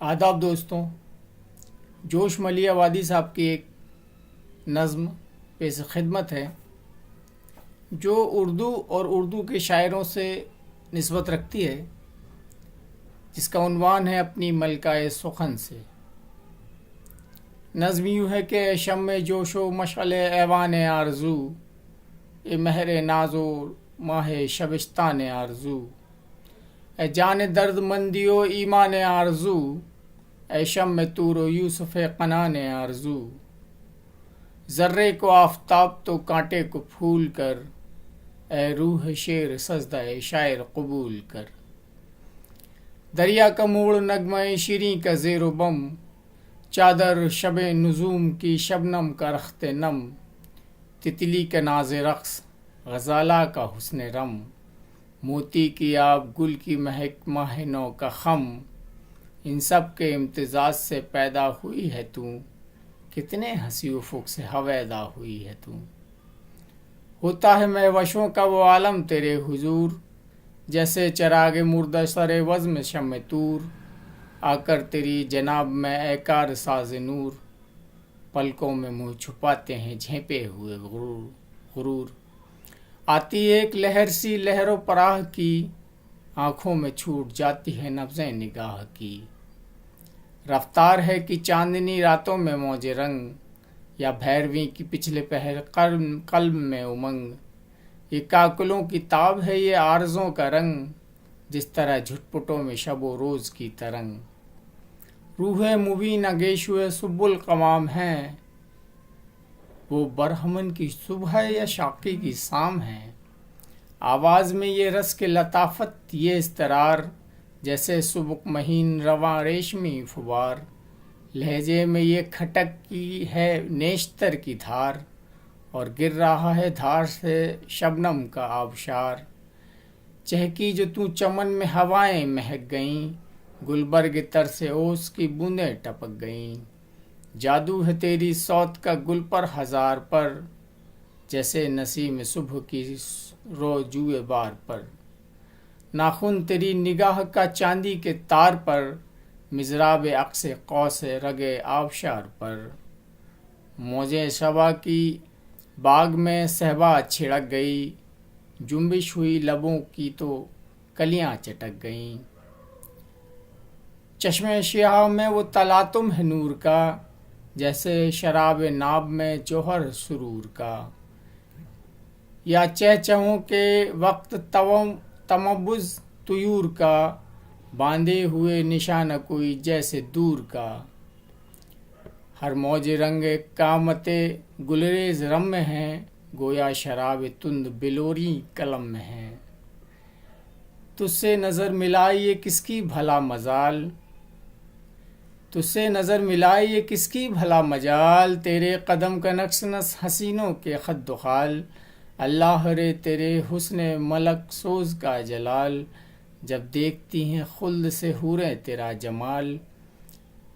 آداب دوستوں، جوش ملیح وادی صاحب کی ایک نظم پیش خدمت ہے جو اردو اور اردو کے شاعروں سے نسبت رکھتی ہے، جس کا عنوان ہے اپنی ملکہ سخن سے۔ نظم یوں ہے کہ اے شمع جوش و مشعل ایوان آرزو، اے مہر ناز و ماہ شبستان آرزو، اے جان درد مندی و ایمان آرزو، اے شمع طور و یوسف قنان آرزو، ذرے کو آفتاب تو کانٹے کو پھول کر، اے روح شعر سجدہ شاعر قبول کر، دریا کا موڑ نغمہ شیریں کا زیر و بم، چادر شب نجوم کی شبنم کا رخت نم، تتلی کا ناز رقص غزالہ کا حسن رم، موتی کی آب گل کی مہک ماہ نو کا خم، ان سب کے امتزاج سے پیدا ہوئی ہے تو، کتنے ہنسی افق سے ہویدا ہوئی ہے تو، ہوتا ہے میں وشوں کا وہ عالم تیرے حضور، جیسے چراغ مردہ سر وزم شمع طور، آ کر تیری جناب میں اے کار ساز نور، پلکوں میں منہ چھپاتے ہیں جھینپے ہوئے غرور، آتی ایک لہر سی لہر و پراہ کی، آنکھوں میں چھوٹ جاتی ہے نبضیں نگاہ کی، رفتار ہے کہ چاندنی راتوں میں موج رنگ، یا بھیرویں کی پچھلے پہر قلب میں امنگ، یہ کاکلوں کی تاب ہے یہ آرزوں کا رنگ، جس طرح جھٹپٹوں میں شب و روز کی ترنگ، روح مبین گیشو سب القوام ہے، وہ برہمن کی صبح ہے یا شاقی کی شام ہے، آواز میں یہ رس کے لطافت یہ اضطرار، جیسے سبک مہین رواں ریشمی فوار، لہجے میں یہ کھٹک کی ہے نیشتر کی دھار، اور گر رہا ہے دھار سے شبنم کا آبشار، چہکی جو تو چمن میں ہوائیں مہک گئیں، گلبرگ تر سے اوس کی بوندیں ٹپک گئیں، جادو ہے تیری صوت کا گل پر ہزار پر، جیسے نسیم صبح کی روجوئے بار پر، ناخن تیری نگاہ کا چاندی کے تار پر، مضراب عکس قوس رگے آبشار پر، موجیں شبا کی باغ میں صہبا چھڑک گئی، جنبش ہوئی لبوں کی تو کلیاں چٹک گئیں، چشمے سیاہ میں وہ تلاطم ہے نور کا، جیسے شراب ناب میں جوہر سرور کا، یا چہچہوں کے وقت تمبز طیور کا، باندھے ہوئے نشان کوئی جیسے دور کا، ہر موج رنگ قامت گلریز رم میں ہے، گویا شراب تند بلوری قلم میں ہے، تجھ سے نظر ملائی یہ کس کی بھلا مجال، تجھ سے نظر ملائی یہ کس کی بھلا مجال، تیرے قدم کا نقش نس حسینوں کے خد و خال، اللہ رے تیرے حسن ملک سوز کا جلال، جب دیکھتی ہیں خلد سے حوریں تیرا جمال،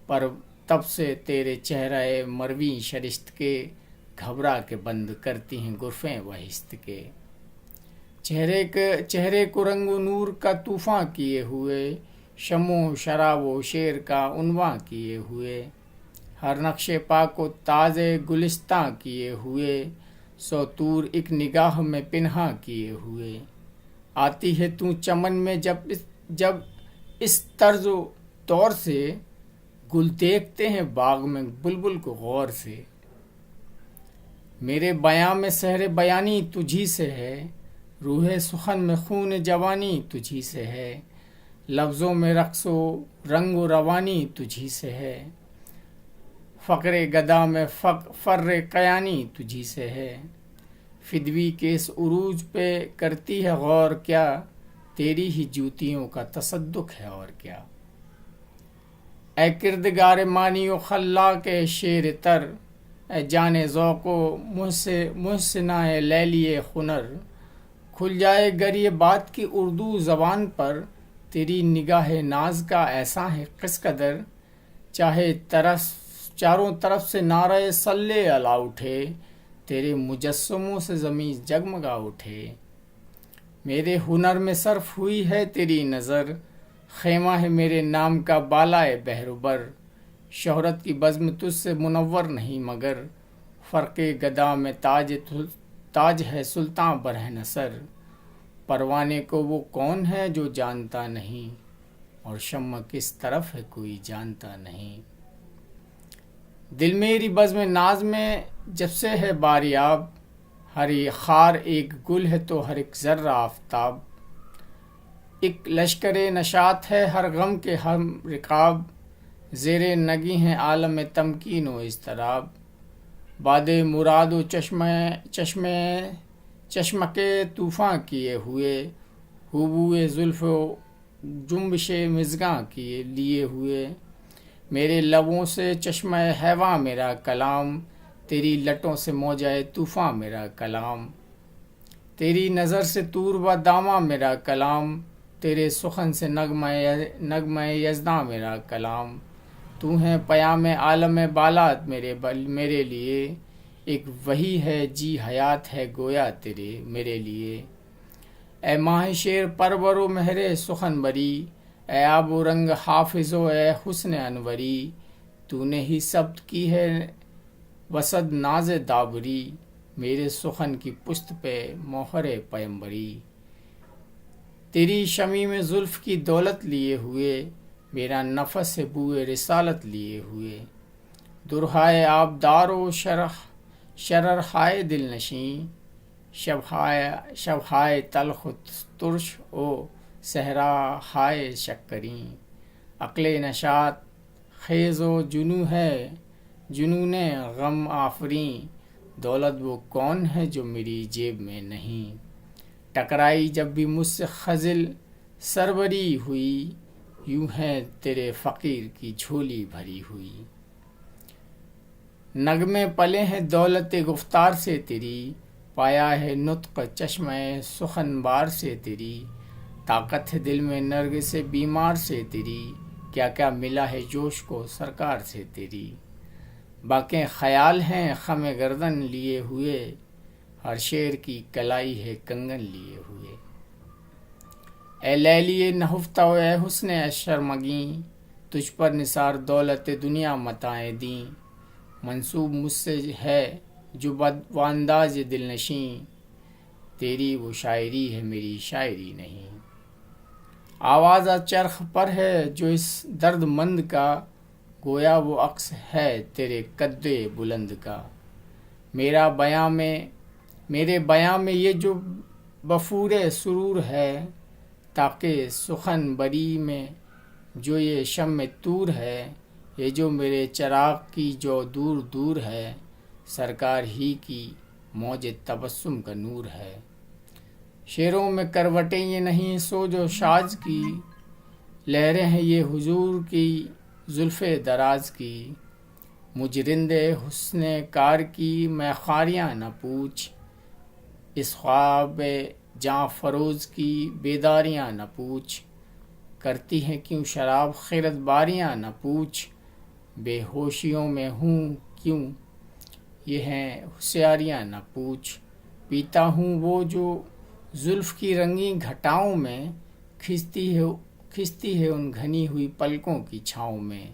پر تب سے تیرے چہرہ مرویں شرشت کے، گھبرا کے بند کرتی ہیں گرفیں وحشت کے، چہرے کو رنگ و نور کا طوفاں کیے ہوئے، شمع و شراب و شعر کا عنواں کیے ہوئے، ہر نقش پاک و تاز گلستاں کیے ہوئے، سو طور ایک نگاہ میں پنہاں کیے ہوئے، آتی ہے تو چمن میں جب اس طرز و طور سے، گل دیکھتے ہیں باغ میں بلبل کو غور سے، میرے بیاں میں سحر بیانی تجھی سے ہے، روح سخن میں خون جوانی تجھی سے ہے، لفظوں میں رقص و رنگ و روانی تجھی سے ہے، فقر گدا میں فر قیانی تجھی سے ہے، فدوی کے اس عروج پہ کرتی ہے غور کیا، تیری ہی جوتیوں کا تصدق ہے اور کیا، اے کردگار مانی و خلاق شیر تر، اے جان ذوق و محسنہ لیلی ہنر، کھل جائے گر یہ بات کی اردو زبان پر، تیری نگاہ ناز کا ایسا ہے کس قدر، چاہے چاروں طرف سے نعرہ صلی علی اٹھے، تیرے مجسموں سے زمین جگمگا اٹھے، میرے ہنر میں صرف ہوئی ہے تیری نظر، خیمہ ہے میرے نام کا بالائے بہروبر، شہرت کی بزم تجھ سے منور نہیں مگر، فرق گدا میں تاج ہے سلطاں برہ نصر، پروانے کو وہ کون ہے جو جانتا نہیں، اور شمع کس طرف ہے کوئی جانتا نہیں۔ دل میری بزم ناز میں جب سے ہے باریاب، ہر ایک خار ایک گل ہے تو ہر ایک ذرہ آفتاب، ایک لشکر نشاط ہے ہر غم کے ہم رکاب، زیر نگی ہیں عالم تمکین و اضطراب، باد مراد و چشمکے طوفاں کیے ہوئے، ہوبوئے زلف و جنبش مژگاں کیے لیے ہوئے، میرے لبوں سے چشمہ ہیواں میرا کلام، تیری لٹوں سے موجۂ طوفاں میرا کلام، تیری نظر سے طور و داماں میرا کلام، تیرے سخن سے نغمہ یزداں میرا کلام، تو ہے پیام عالم بالات میرے لیے، ایک وحی ہے جی حیات ہے گویا تیرے میرے لیے، اے ماہ شیر پرور و مہر سخن بری، اے آب و رنگ حافظ و اے حسن انوری، تو نے ہی ثبت کی ہے وسد ناز دابری، میرے سخن کی پشت پہ مہر پیمبری، تیری شمیم زلف کی دولت لیے ہوئے، میرا نفس ہے بوئے رسالت لیے ہوئے، درہائے آبدار و شررہائے دل نشیں، شبہائے تلخ و ترش او صحراہائے شکریں، عقل نشاط خیز و جنون غم آفریں، دولت وہ کون ہے جو میری جیب میں نہیں، ٹکرائی جب بھی مجھ سے خجل سربری ہوئی، یوں ہے تیرے فقیر کی جھولی بھری ہوئی، نغمے پلے ہیں دولت گفتار سے تیری، پایا ہے نطق چشمہ سخن بار سے تیری، طاقت ہے دل میں نرگ سے بیمار سے تیری، کیا کیا ملا ہے جوش کو سرکار سے تیری، باقی خیال ہیں خم گردن لیے ہوئے، ہر شیر کی کلائی ہے کنگن لیے ہوئے، اے لیلی نہفتہ و اے حسن شرمگیں، تجھ پر نثار دولت دنیا متاعیں دیں، منسوب مجھ سے ہے جو وانداز دل نشیں، تیری وہ شاعری ہے میری شاعری نہیں، آوازہ چرخ پر ہے جو اس درد مند کا، گویا وہ عکس ہے تیرے قد بلند کا، میرے بیاں میں یہ جو بفور سرور ہے، تاکہ سخن بری میں جو یہ شمع طور ہے، یہ جو میرے چراغ کی جو دور دور ہے، سرکار ہی کی موج تبسم کا نور ہے، شعروں میں کروٹیں یہ نہیں سوج و شاج کی، لہریں ہیں یہ حضور کی زلف دراز کی، مجھ رند حسن کار کی میں خاریاں نہ پوچھ، اس خواب جاں فروز کی بیداریاں نہ پوچھ، کرتی ہیں کیوں شراب خیرت باریاں نہ پوچھ، بے ہوشیوں میں ہوں کیوں یہ ہیں ہوشیاریاں نہ پوچھ، پیتا ہوں وہ جو زلف کی رنگی گھٹاؤں میں، کھنچتی ہے ان گھنی ہوئی پلکوں کی چھاؤں میں،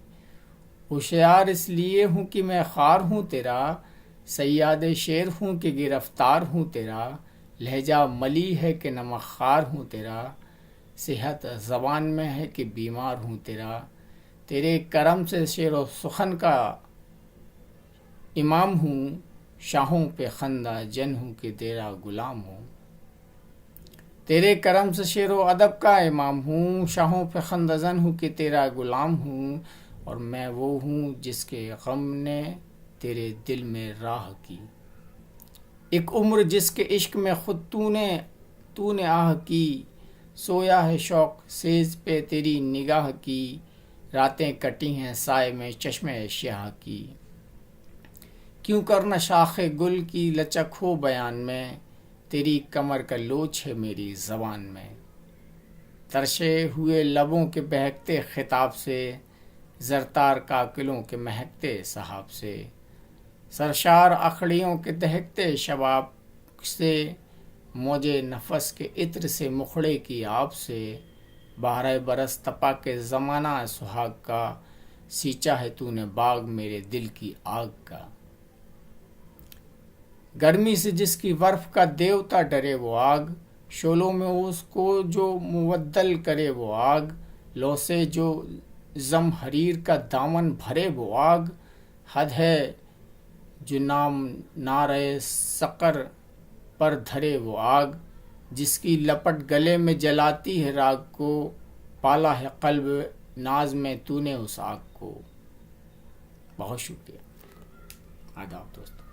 ہوشیار اس لیے ہوں کہ میں خار ہوں تیرا، صیاد شعر ہوں کہ گرفتار ہوں تیرا، لہجہ ملی ہے کہ نمک خوار ہوں تیرا، صحت زبان میں ہے کہ بیمار ہوں تیرا، تیرے کرم سے شعر و سخن کا امام ہوں، شاہوں پہ خندہ جن ہوں کہ تیرا غلام ہوں، تیرے کرم سے شعر و ادب کا امام ہوں، شاہوں پہ خندہ زن ہوں کہ تیرا غلام ہوں، اور میں وہ ہوں جس کے غم نے تیرے دل میں راہ کی، ایک عمر جس کے عشق میں خود تو نے آہ کی، سویا ہے شوق سیز پہ تیری نگاہ کی، راتیں کٹی ہیں سائے میں چشمہ سیاہ کی، کیوں کرنا شاخ گل کی لچک ہو بیان میں، تیری کمر کا لوچ ہے میری زبان میں، ترشے ہوئے لبوں کے بہکتے خطاب سے، زرتار کاکلوں کے مہکتے سحاب سے، سرشار اکھڑیوں کے دہکتے شباب سے، موجے نفس کے عطر سے مخڑے کی آب سے، 12 برس تپا کے زمانہ سہاگ کا، سینچا ہے تو نے باغ میرے دل کی آگ کا۔ گرمی سے جس کی برف کا دیوتا ڈرے وہ آگ، شعلوں میں اس کو جو مبدل کرے وہ آگ، لو سے جو زم حریر کا دامن بھرے وہ آگ، حد ہے جو نام نعرہ سقر پر دھرے وہ آگ، جس کی لپٹ گلے میں جلاتی ہے راگ کو، پالا ہے قلب ناز میں تو نے اس آگ کو۔ بہت شکریہ، آداب دوستو۔